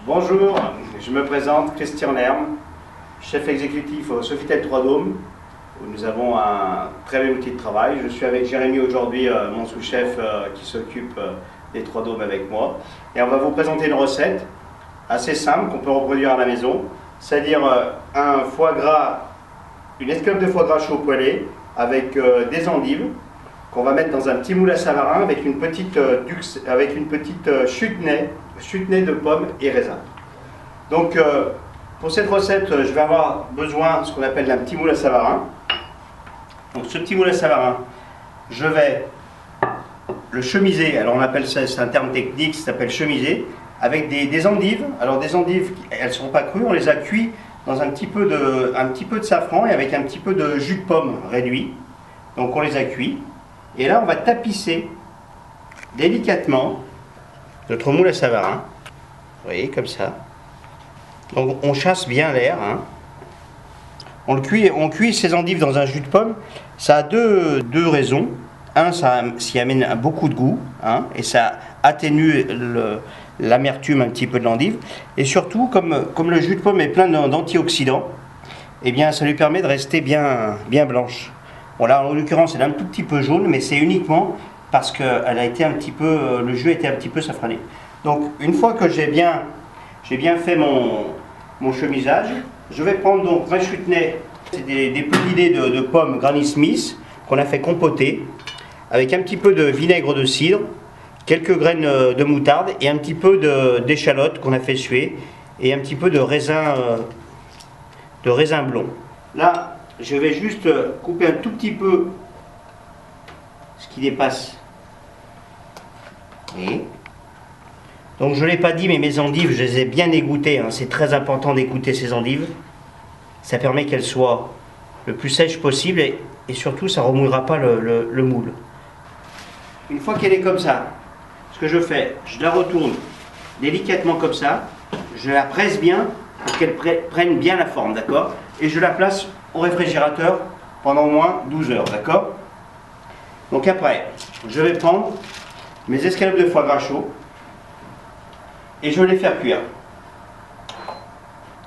Bonjour, je me présente, Christian Lerme, chef exécutif au Sofitel 3 Dômes, où nous avons un très bel outil de travail. Je suis avec Jérémy aujourd'hui, mon sous-chef qui s'occupe des 3 Dômes avec moi. Et on va vous présenter une recette assez simple qu'on peut reproduire à la maison, c'est-à-dire un foie gras, une escalope de foie gras chaud poêlé avec des endives qu'on va mettre dans un petit moule à Savarin avec une petite chutney de pommes et raisins. Donc pour cette recette, je vais avoir besoin de ce qu'on appelle un petit moule à Savarin. Donc ce petit moule à Savarin, je vais le chemiser, alors on appelle ça, c'est un terme technique, ça s'appelle chemiser, avec des endives. Alors des endives, elles ne sont pas crues, on les a cuites dans un petit peu de safran et avec un petit peu de jus de pomme réduit. Donc on les a cuits. Et là on va tapisser délicatement notre moule à Savarin. Vous voyez, comme ça. Donc on chasse bien l'air. Hein. On cuit ces endives dans un jus de pomme. Ça a deux raisons. Un, ça s'y amène beaucoup de goût, hein, et ça atténue l'amertume un petit peu de l'endive. Et surtout, comme le jus de pomme est plein d'antioxydants, eh bien, ça lui permet de rester bien blanche. Bon, là, en l'occurrence, elle est un tout petit peu jaune, mais c'est uniquement parce que le jus a été un petit peu safrané. Donc, une fois que j'ai bien fait mon chemisage, je vais prendre donc ma chutney, c'est des petits dés de pommes Granny Smith qu'on a fait compoter, avec un petit peu de vinaigre de cidre, quelques graines de moutarde et un petit peu d'échalote qu'on a fait suer et un petit peu de raisin blond. Là, je vais juste couper un tout petit peu ce qui dépasse. Et donc je ne l'ai pas dit, mais mes endives, je les ai bien égouttées. Hein. C'est très important d'égoutter ces endives. Ça permet qu'elles soient le plus sèches possible et surtout ça ne remouillera pas le moule. Une fois qu'elle est comme ça, ce que je fais, je la retourne délicatement comme ça, je la presse bien pour qu'elle prenne bien la forme, d'accord? Et je la place au réfrigérateur pendant au moins 12 heures, d'accord? Donc après, je vais prendre mes escalopes de foie gras chaud et je vais les faire cuire.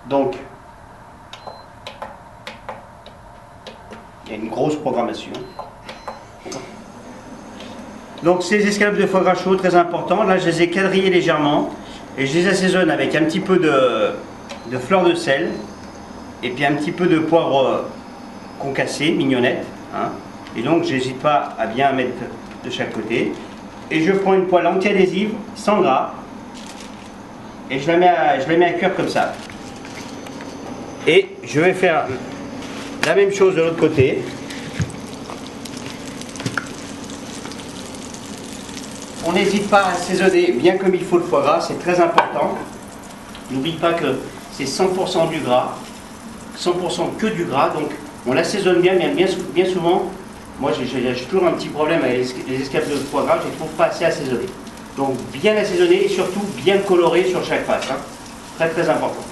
Donc, il y a une grosse programmation. Donc ces escalopes de foie gras chaud, très important, là je les ai quadrillées légèrement et je les assaisonne avec un petit peu de fleur de sel et puis un petit peu de poivre concassé, mignonnette. Hein. Et donc j'hésite pas à bien mettre de chaque côté. Et je prends une poêle anti-adhésive, sans gras, et je la mets à cuire comme ça. Et je vais faire la même chose de l'autre côté. On n'hésite pas à assaisonner bien comme il faut le foie gras, c'est très important. N'oublie pas que c'est 100% du gras, 100% que du gras, donc on l'assaisonne bien souvent. Moi j'ai toujours un petit problème avec les escalopes de foie gras, je ne les trouve pas assez assaisonnées. Donc bien assaisonné et surtout bien coloré sur chaque face. Hein. Très très important.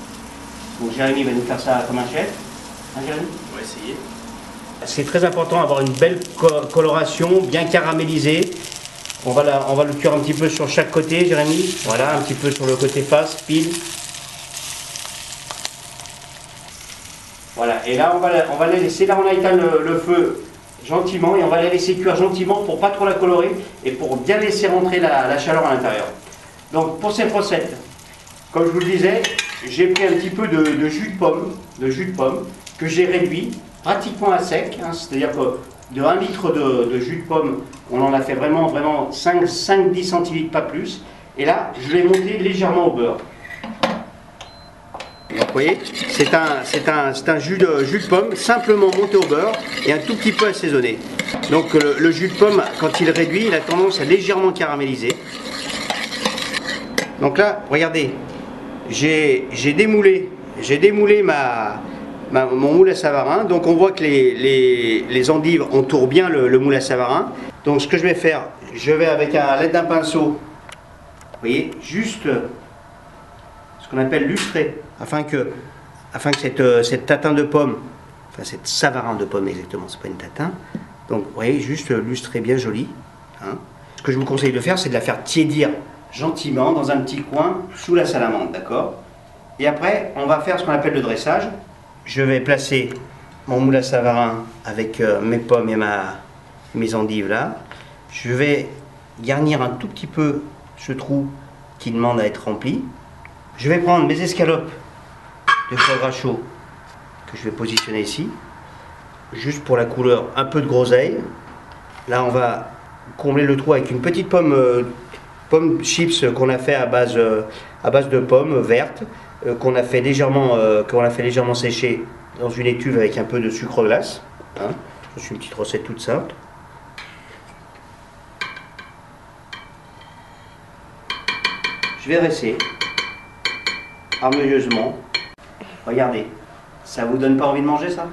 Donc Jérémy va nous faire ça comme un chef. Hein, Jérémy ? On va essayer. C'est très important d'avoir une belle coloration, bien caramélisée. On va le cuire un petit peu sur chaque côté, Jérémy. Voilà, un petit peu sur le côté face, pile. Voilà, et là on va les laisser, là on a éteint le feu gentiment et on va les laisser cuire gentiment pour pas trop la colorer et pour bien laisser rentrer la chaleur à l'intérieur. Donc pour cette recette, comme je vous le disais, j'ai pris un petit peu de jus de pomme que j'ai réduit pratiquement à sec, hein, c'est-à-dire que de 1 litre de jus de pomme, on en a fait vraiment 5-10 centilitres, pas plus. Et là, je l'ai monté légèrement au beurre. Donc, vous voyez, c'est un jus de pomme simplement monté au beurre et un tout petit peu assaisonné. Donc le jus de pomme, quand il réduit, il a tendance à légèrement caraméliser. Donc là, regardez, j'ai démoulé mon moule à Savarin. Donc on voit que les endives entourent bien le moule à Savarin. Donc ce que je vais faire, je vais avec l'aide d'un pinceau, vous voyez, juste ce qu'on appelle lustrer, afin que cette tatin de pomme, enfin cette Savarin de pomme exactement, c'est pas une tatin. Donc vous voyez, juste lustrer bien joli. Hein. Ce que je vous conseille de faire, c'est de la faire tiédir gentiment dans un petit coin sous la salamandre, d'accord? Et après, on va faire ce qu'on appelle le dressage. Je vais placer mon moule à Savarin avec mes pommes et mes endives là. Je vais garnir un tout petit peu ce trou qui demande à être rempli. Je vais prendre mes escalopes de foie gras chaud que je vais positionner ici. Juste pour la couleur, un peu de groseille. Là, on va combler le trou avec une petite pomme chips qu'on a fait à base de pommes vertes, qu'on a fait légèrement sécher dans une étuve avec un peu de sucre glace. Hein. C'est une petite recette toute simple. Je vais dresser harmonieusement. Regardez, ça vous donne pas envie de manger ça?